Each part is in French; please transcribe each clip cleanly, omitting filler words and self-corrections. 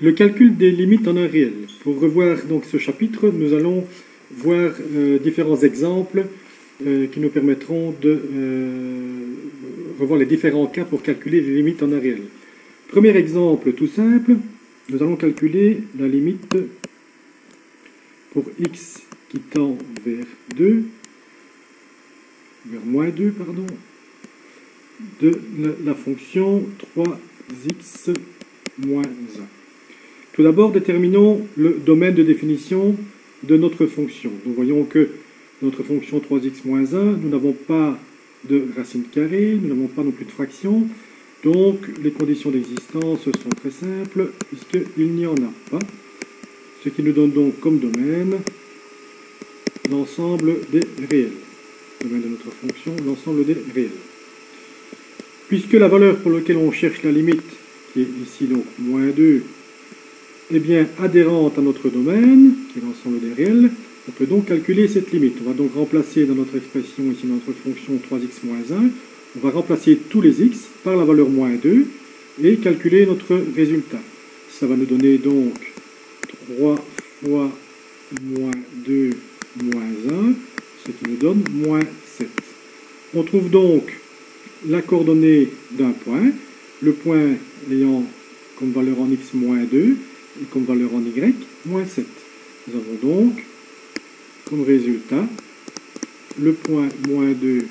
Le calcul des limites en un réel. Pour revoir donc ce chapitre, nous allons voir différents exemples qui nous permettront de revoir les différents cas pour calculer les limites en un réel. Premier exemple tout simple, nous allons calculer la limite pour x qui tend vers 2, vers moins 2, pardon, de la fonction 3x moins 1. Tout d'abord, déterminons le domaine de définition de notre fonction. Nous voyons que notre fonction 3x moins 1, nous n'avons pas de racine carrée, nous n'avons pas non plus de fraction. Donc, les conditions d'existence sont très simples, puisqu'il n'y en a pas. Ce qui nous donne donc comme domaine l'ensemble des réels. Domaine de notre fonction, l'ensemble des réels. Puisque la valeur pour laquelle on cherche la limite, qui est ici donc moins 2, est bien adhérente à notre domaine, qui est l'ensemble des réels, on peut donc calculer cette limite. On va donc remplacer dans notre expression, ici dans notre fonction 3x moins 1, on va remplacer tous les x par la valeur moins 2 et calculer notre résultat. Ça va nous donner donc 3 fois moins 2 moins 1, ce qui nous donne moins 7. On trouve donc la coordonnée d'un point, le point ayant comme valeur en x moins 2 et comme valeur en y moins 7. Nous avons donc comme résultat le point moins 2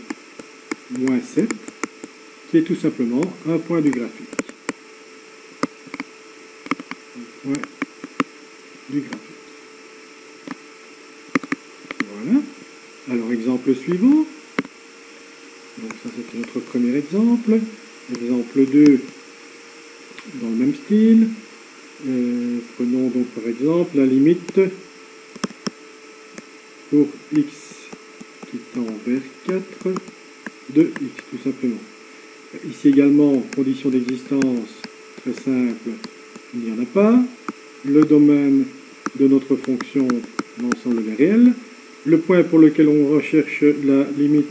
moins 7 qui est tout simplement un point du graphique. Un point du graphique. Voilà. Alors exemple suivant. Donc ça c'était notre premier exemple. Exemple 2 dans le même style. Prenons donc par exemple la limite pour x qui tend vers 4 de x tout simplement. Ici également, condition d'existence très simple, il n'y en a pas. Le domaine de notre fonction, l'ensemble des réels. Le point pour lequel on recherche la limite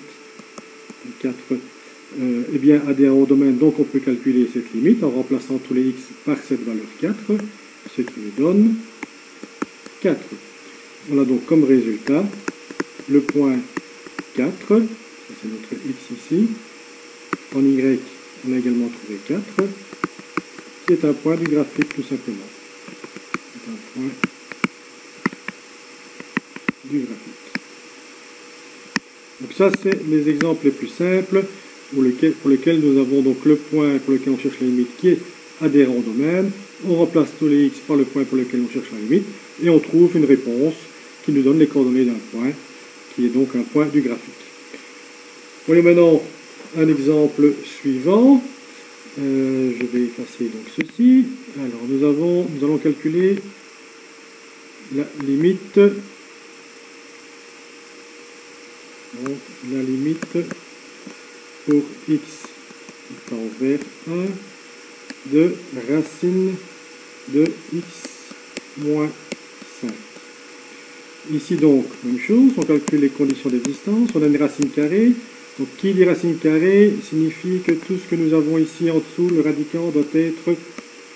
4 est bien adhérent au domaine, donc on peut calculer cette limite en remplaçant tous les x par cette valeur 4, ce qui nous donne 4. On a donc comme résultat le point 4, ça c'est notre x ici, en y on a également trouvé 4, qui est un point du graphique tout simplement. C'est un point du graphique. Donc ça c'est les exemples les plus simples pour lesquels nous avons donc le point pour lequel on cherche la limite qui est adhérent au domaine, on remplace tous les x par le point pour lequel on cherche la limite, et on trouve une réponse qui nous donne les coordonnées d'un point, qui est donc un point du graphique. Voyons maintenant un exemple suivant. Je vais effacer donc ceci. Alors nous allons calculer la limite. Donc, la limite pour x qui tend vers 1 de racine de x moins 5. Ici donc, même chose, on calcule les conditions d'existence, on a une racine carrée. Donc qui dit racine carrée signifie que tout ce que nous avons ici en dessous, le radicand doit être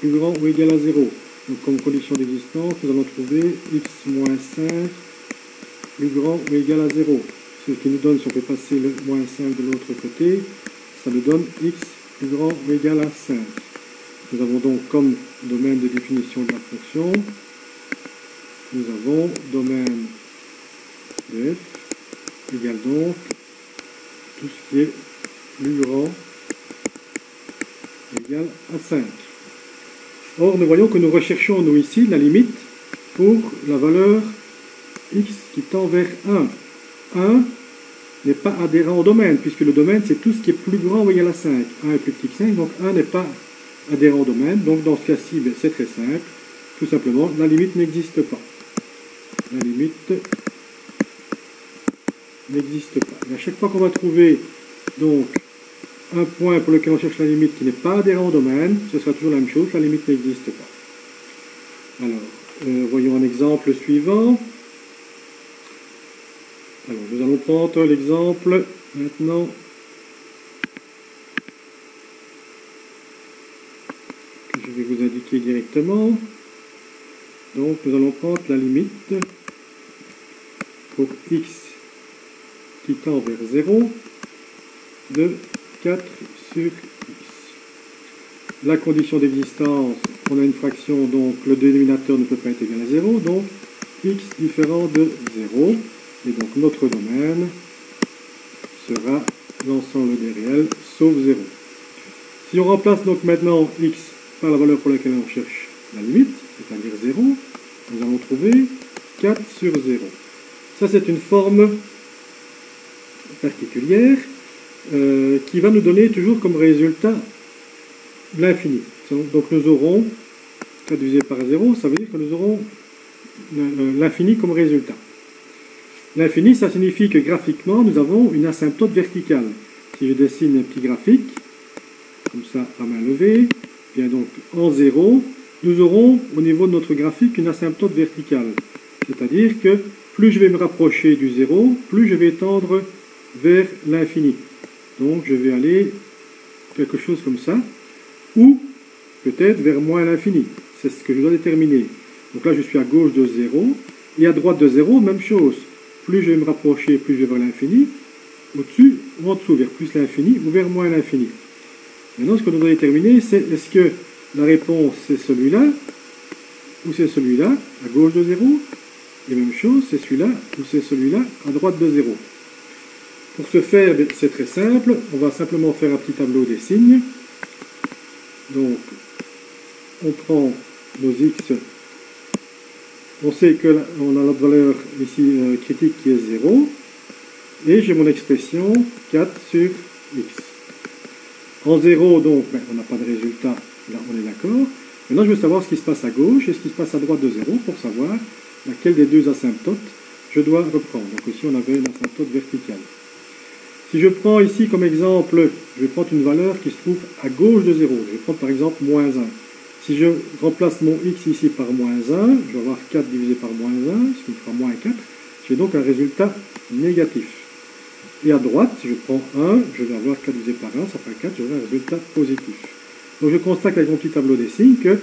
plus grand ou égal à 0. Donc comme condition d'existence, nous allons trouver x moins 5 plus grand ou égal à 0. Ce qui nous donne, si on fait passer le moins 5 de l'autre côté, ça nous donne x plus grand ou égal à 5. Nous avons donc comme domaine de définition de la fonction, nous avons domaine de f égale donc tout ce qui est plus grand égal à 5. Or, nous voyons que nous recherchons, nous, ici, la limite pour la valeur x qui tend vers 1. 1 n'est pas adhérent au domaine, puisque le domaine, c'est tout ce qui est plus grand ou égal à 5. 1 est plus petit que 5, donc 1 n'est pas adhérent au domaine. Donc, dans ce cas-ci, c'est très simple. Tout simplement, la limite n'existe pas. La limite n'existe pas. Et à chaque fois qu'on va trouver donc un point pour lequel on cherche la limite qui n'est pas adhérent au domaine, ce sera toujours la même chose, la limite n'existe pas. Alors, voyons un exemple suivant. Alors, nous allons prendre l'exemple maintenant que je vais vous indiquer directement. Donc nous allons prendre la limite pour x qui tend vers 0 de 4 sur x. La condition d'existence, on a une fraction, donc le dénominateur ne peut pas être égal à 0, donc x différent de 0, et donc notre domaine sera l'ensemble des réels sauf 0. Si on remplace donc maintenant x par la valeur pour laquelle on cherche la limite, c'est-à-dire 0, nous allons trouver 4 sur 0. Ça c'est une forme particulière qui va nous donner toujours comme résultat l'infini. Donc nous aurons 4 divisé par 0, ça veut dire que nous aurons l'infini comme résultat. L'infini, ça signifie que graphiquement, nous avons une asymptote verticale. Si je dessine un petit graphique, comme ça à main levée, bien donc en 0, nous aurons au niveau de notre graphique une asymptote verticale. C'est-à-dire que plus je vais me rapprocher du 0, plus je vais tendre vers l'infini. Donc je vais aller quelque chose comme ça, ou peut-être vers moins l'infini. C'est ce que je dois déterminer. Donc là je suis à gauche de 0, et à droite de 0, même chose. Plus je vais me rapprocher, plus je vais vers l'infini, au-dessus ou en dessous, vers plus l'infini ou vers moins l'infini. Maintenant, ce que nous devons déterminer, c'est est-ce que la réponse c'est celui-là ou c'est celui-là, à gauche de 0, et même chose, c'est celui-là ou c'est celui-là, à droite de 0. Pour ce faire, c'est très simple, on va simplement faire un petit tableau des signes. Donc, on prend nos x. On sait qu'on a notre valeur ici critique qui est 0. Et j'ai mon expression 4 sur x. En 0, donc, on n'a pas de résultat. Là, on est d'accord. Maintenant, je veux savoir ce qui se passe à gauche et ce qui se passe à droite de 0 pour savoir laquelle des deux asymptotes je dois reprendre. Donc ici, on avait une asymptote verticale. Si je prends ici comme exemple, je vais prendre une valeur qui se trouve à gauche de 0. Je vais prendre par exemple moins 1. Si je remplace mon x ici par moins 1, je vais avoir 4 divisé par moins 1, ce qui me fera moins 4. J'ai donc un résultat négatif. Et à droite, si je prends 1, je vais avoir 4 divisé par 1, ça fait 4, j'aurai un résultat positif. Donc je constate avec mon petit tableau des signes que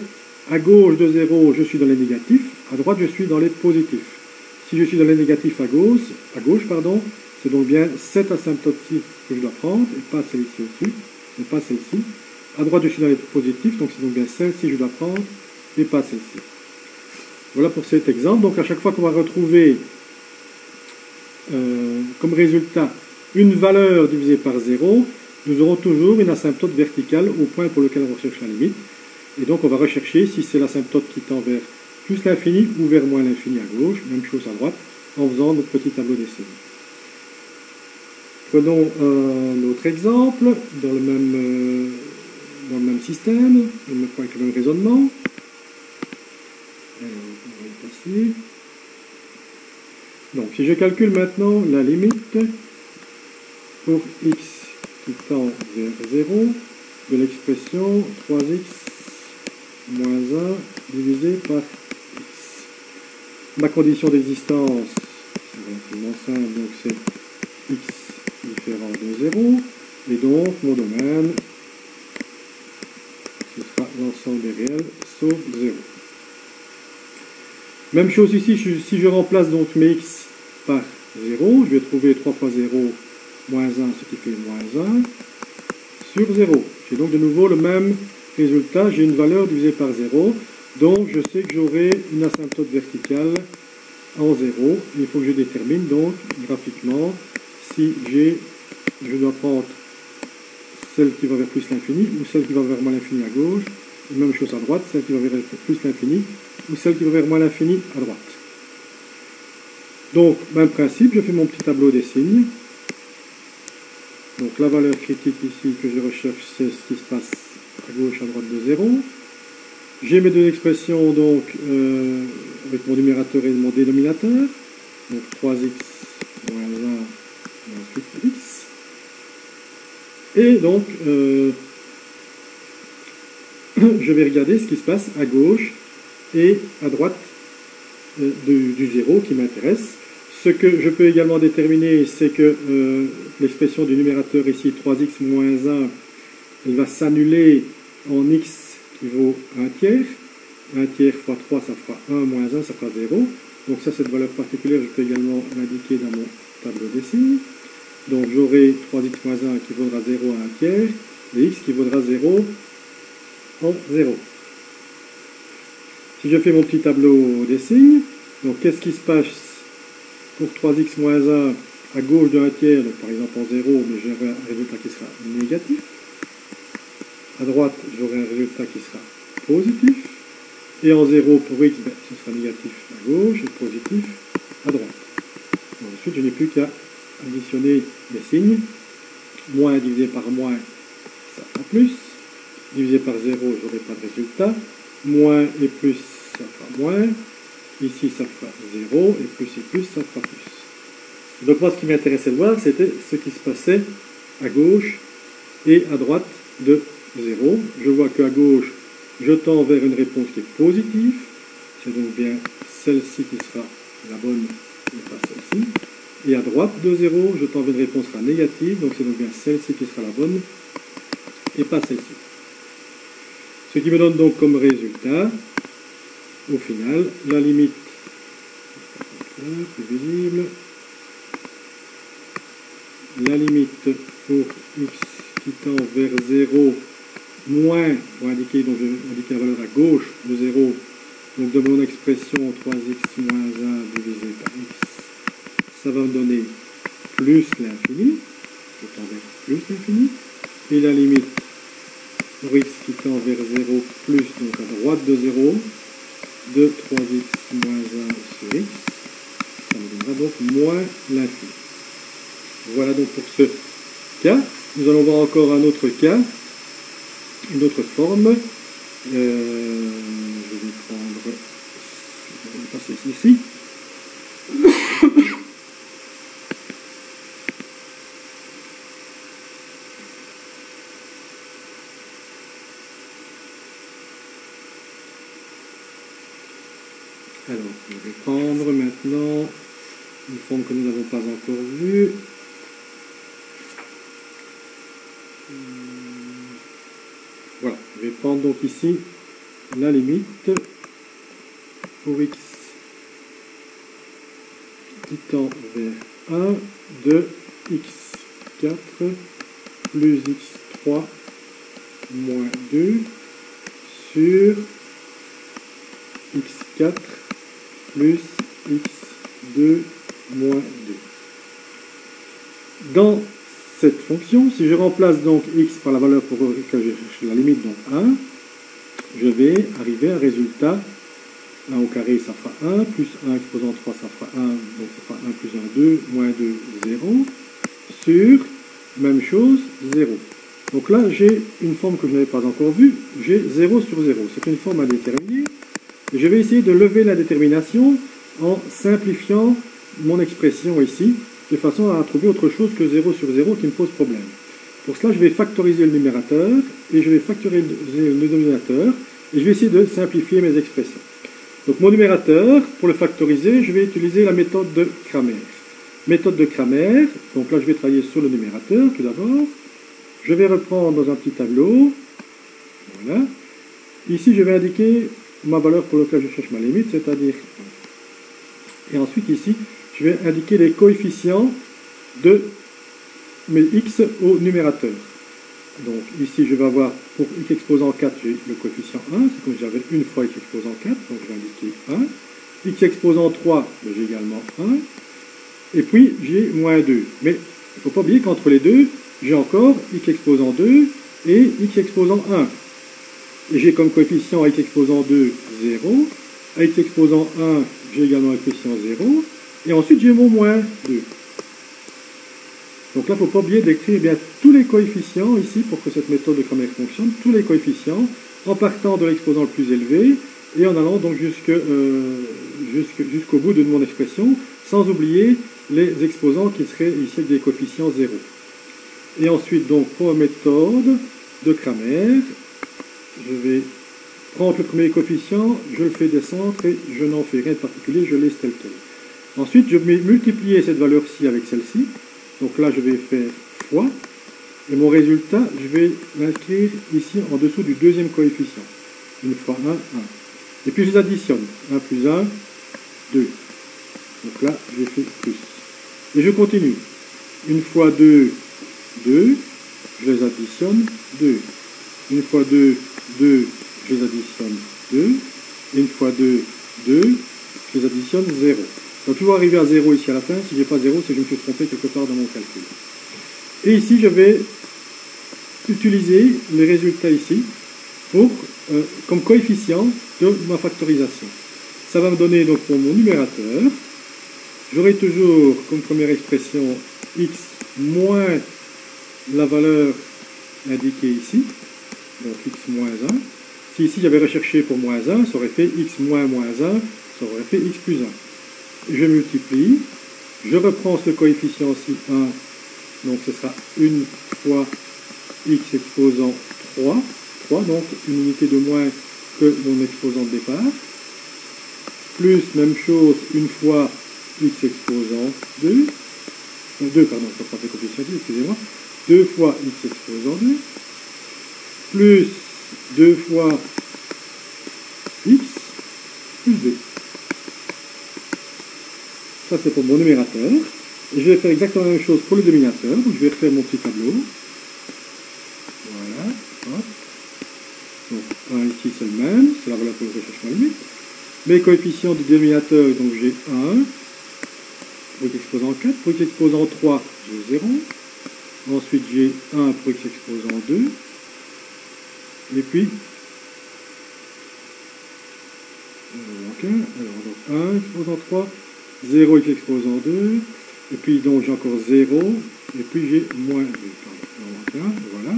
à gauche de 0, je suis dans les négatifs, à droite, je suis dans les positifs. Si je suis dans les négatifs à gauche, c'est donc bien cette asymptote-ci que je dois prendre, et pas celle-ci au-dessus, et pas celle-ci. À droite, je suis dans les positifs, donc c'est donc bien celle-ci que je dois prendre, et pas celle-ci. Voilà pour cet exemple. Donc à chaque fois qu'on va retrouver comme résultat une valeur divisée par 0, nous aurons toujours une asymptote verticale au point pour lequel on recherche la limite. Et donc on va rechercher si c'est l'asymptote qui tend vers plus l'infini ou vers moins l'infini à gauche, même chose à droite, en faisant notre petit tableau des signes. Prenons un autre exemple dans le même système, avec le même raisonnement. Alors, on va y passer. Donc, si je calcule maintenant la limite pour x qui tend vers 0 de l'expression 3x moins 1 divisé par x. Ma condition d'existence, c'est relativement simple, donc c'est x différent de 0, et donc mon domaine, ce sera l'ensemble des réels sauf 0. Même chose ici, si je remplace donc mes x par 0, je vais trouver 3 fois 0 moins 1, ce qui fait moins 1, sur 0. J'ai donc de nouveau le même résultat, j'ai une valeur divisée par 0, donc je sais que j'aurai une asymptote verticale en 0. Il faut que je détermine donc graphiquement si je dois prendre celle qui va vers plus l'infini ou celle qui va vers moins l'infini à gauche, et même chose à droite, celle qui va vers plus l'infini ou celle qui va vers moins l'infini à droite. Donc, même principe, je fais mon petit tableau des signes. Donc la valeur critique ici que je recherche, c'est ce qui se passe à gauche, à droite de 0. J'ai mes deux expressions donc avec mon numérateur et mon dénominateur. Donc 3x moins 1 et ensuite x. Et donc je vais regarder ce qui se passe à gauche et à droite du 0 qui m'intéresse. Ce que je peux également déterminer, c'est que l'expression du numérateur ici, 3x moins 1, elle va s'annuler en x qui vaut 1 tiers. 1 tiers fois 3, ça fera 1 moins 1, ça fera 0. Donc ça, cette valeur particulière, je peux également l'indiquer dans mon tableau des signes. Donc j'aurai 3x moins 1 qui vaudra 0 à 1 tiers, et x qui vaudra 0 en 0. Si je fais mon petit tableau des signes, donc qu'est-ce qui se passe pour 3x moins 1 à gauche de 1 tiers, donc par exemple en 0, mais j'aurai un résultat qui sera négatif. À droite, j'aurai un résultat qui sera positif. Et en 0 pour x, ben, ce sera négatif à gauche et positif à droite. Ensuite, je n'ai plus qu'à additionner les signes. Moins divisé par moins, ça fera plus. Divisé par 0, je n'aurai pas de résultat. Moins et plus, ça fera moins. Ici, ça fera 0. Et plus, ça fera plus. Donc moi, ce qui m'intéressait de voir, c'était ce qui se passait à gauche et à droite de 0. Je vois qu'à gauche, je tends vers une réponse qui est positive. C'est donc bien celle-ci qui sera la bonne et pas celle-ci. Et à droite de 0, je tends vers une réponse qui sera négative. Donc c'est donc bien celle-ci qui sera la bonne et pas celle-ci. Ce qui me donne donc comme résultat, au final, la limite, plus visible, la limite pour x qui tend vers 0, moins, pour indiquer, donc je vais indiquer la valeur à gauche de 0, donc de mon expression 3x moins 1 divisé par x, ça va me donner plus l'infini, je tends vers plus l'infini, et la limite pour x qui tend vers 0 plus, donc à droite de 0, de 3x moins 1 sur x, ça me donnera donc moins l'infini. Voilà donc pour ce cas. Nous allons voir encore un autre cas, une autre forme. Je vais prendre, je vais passer ici. Alors, je vais prendre maintenant une forme que nous n'avons pas encore vue. Voilà, je vais prendre donc ici la limite pour x qui tend vers 1 de x4 plus x3 moins 2 sur x4 plus x2 moins 2. Dans cette fonction, si je remplace donc x par la valeur pour que je cherche la limite, donc 1, je vais arriver à un résultat 1 au carré, ça fera 1, plus 1 exposant 3, ça fera 1, donc ça fera 1 plus 1, 2, moins 2, 0, sur, même chose, 0. Donc là, j'ai une forme que je n'avais pas encore vue, j'ai 0 sur 0. C'est une forme à déterminer. Et je vais essayer de lever la détermination en simplifiant mon expression ici, de façon à trouver autre chose que 0 sur 0 qui me pose problème. Pour cela, je vais factoriser le numérateur, et je vais factoriser le dénominateur, et je vais essayer de simplifier mes expressions. Donc mon numérateur, pour le factoriser, je vais utiliser la méthode de Cramer. Méthode de Cramer, donc là je vais travailler sur le numérateur tout d'abord. Je vais reprendre dans un petit tableau, voilà. Ici je vais indiquer ma valeur pour laquelle je cherche ma limite, c'est-à-dire 1. Et ensuite ici, je vais indiquer les coefficients de mes x au numérateur. Donc ici je vais avoir pour x exposant 4, j'ai le coefficient 1, c'est comme j'avais une fois x exposant 4, donc je vais indiquer 1. X exposant 3, j'ai également 1. Et puis j'ai moins 2. Mais il ne faut pas oublier qu'entre les deux, j'ai encore x exposant 2 et x exposant 1. Et j'ai comme coefficient à x exposant 2, 0. À x exposant 1, j'ai également un coefficient 0. Et ensuite, j'ai mon moins 2. Donc là, il ne faut pas oublier d'écrire bien tous les coefficients ici pour que cette méthode de Cramer fonctionne. Tous les coefficients en partant de l'exposant le plus élevé et en allant donc jusqu'au bout de mon expression, sans oublier les exposants qui seraient ici avec des coefficients 0. Et ensuite, donc, pour la méthode de Cramer, je vais prendre le premier coefficient, je le fais descendre et je n'en fais rien de particulier, je laisse tel quel. Ensuite, je vais multiplier cette valeur-ci avec celle-ci. Donc là, je vais faire fois. Et mon résultat, je vais l'inscrire ici en dessous du deuxième coefficient. 1 fois 1, 1. Et puis je les additionne. 1 plus 1, 2. Donc là, j'ai fait plus. Et je continue. 1 fois 2, 2. Je les additionne, 2. 1 fois 2, 2. Je les additionne, 2. 1 fois 2, 2. Je les additionne, 0. Je dois toujours arriver à 0 ici à la fin. Si je n'ai pas 0, c'est que je me suis trompé quelque part dans mon calcul. Et ici, je vais utiliser les résultats ici comme coefficient de ma factorisation. Ça va me donner donc pour mon numérateur, j'aurai toujours comme première expression x moins la valeur indiquée ici, donc x moins 1. Si ici j'avais recherché pour moins 1, ça aurait fait x moins moins 1, ça aurait fait x plus 1. Je multiplie, je reprends ce coefficient-ci 1, donc ce sera 1 fois x exposant 3, donc une unité de moins que mon exposant de départ, plus même chose 1 fois x exposant 2, pardon, ça pas fait coefficient 2, excusez-moi, 2 fois x exposant 2, plus 2 fois x plus 2. Ça c'est pour mon numérateur. Et je vais faire exactement la même chose pour le dénominateur. Donc je vais refaire mon petit tableau. Voilà. Hop. Donc 1 ici c'est le même, c'est la valeur pour le recherchement limite. Mes coefficients du dénominateur, donc j'ai 1. Pour x exposant 4. Pour x exposant 3, j'ai 0. Ensuite j'ai 1 pour x exposant 2. Et puis, donc 1 exposant 3, 0 x exposant 2, et puis donc j'ai encore 0, et puis j'ai moins 2. Pardon, voilà.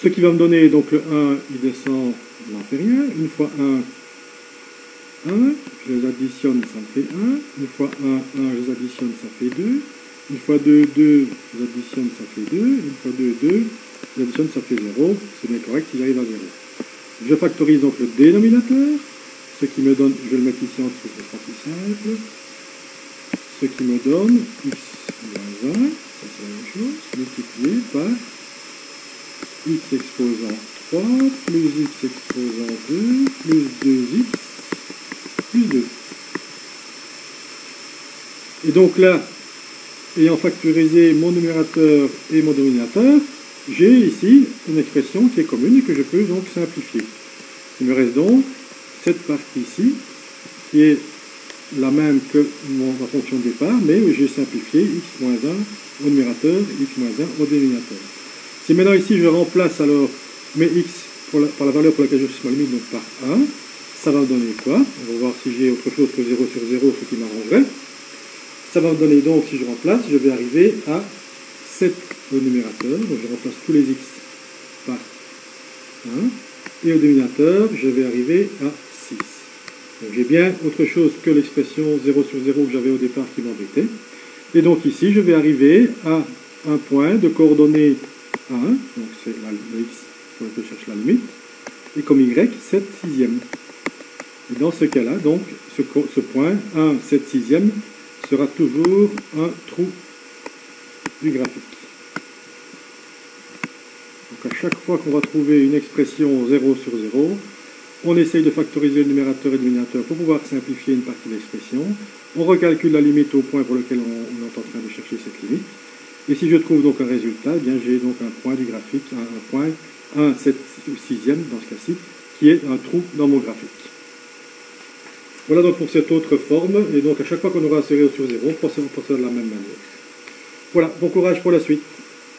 Ce qui va me donner, donc le 1, il descend, il n'en fait rien. 1 fois 1, 1, je les additionne, ça me fait 1. 1 fois 1, 1, je les additionne, ça fait 2. 1 fois 2, 2, je les additionne, ça fait 2. 1 fois 2, 2. L'addition, ça fait 0, c'est bien correct si j'arrive à 0. Je factorise donc le dénominateur, ce qui me donne, je vais le mettre ici en dessous, ce sera plus simple, ce qui me donne x moins 1, ça c'est la même chose, multiplié par x exposant 3, plus x exposant 2, plus 2x, plus 2. Et donc là, ayant factorisé mon numérateur et mon dénominateur, j'ai ici une expression qui est commune et que je peux donc simplifier. Il me reste donc cette partie-ci, qui est la même que ma fonction de départ, mais j'ai simplifié x moins 1 au numérateur, x moins 1 au dénominateur. Si maintenant ici je remplace alors mes x par la valeur pour laquelle je suis limite, donc par 1, ça va me donner quoi? On va voir si j'ai autre chose que 0 sur 0, ce qui m'arrangerait. Ça va me donner donc, si je remplace, je vais arriver à 7 au numérateur, donc je remplace tous les x par 1, et au dénominateur, je vais arriver à 6. Donc j'ai bien autre chose que l'expression 0 sur 0 que j'avais au départ qui m'embêtait. Et donc ici, je vais arriver à un point de coordonnées 1, donc c'est le x pour lequel je cherche la limite, et comme y, 7 sixièmes. Et dans ce cas-là, donc, ce point 1, 7 sixièmes sera toujours un trou du graphique. Donc à chaque fois qu'on va trouver une expression 0 sur 0, on essaye de factoriser le numérateur et le dénominateur pour pouvoir simplifier une partie de l'expression. On recalcule la limite au point pour lequel on est en train de chercher cette limite. Et si je trouve donc un résultat, eh bien j'ai donc un point du graphique, un point 1, 7 sixième dans ce cas-ci, qui est un trou dans mon graphique. Voilà donc pour cette autre forme, et donc à chaque fois qu'on aura un 0 sur 0, on procède de la même manière. Voilà, bon courage pour la suite.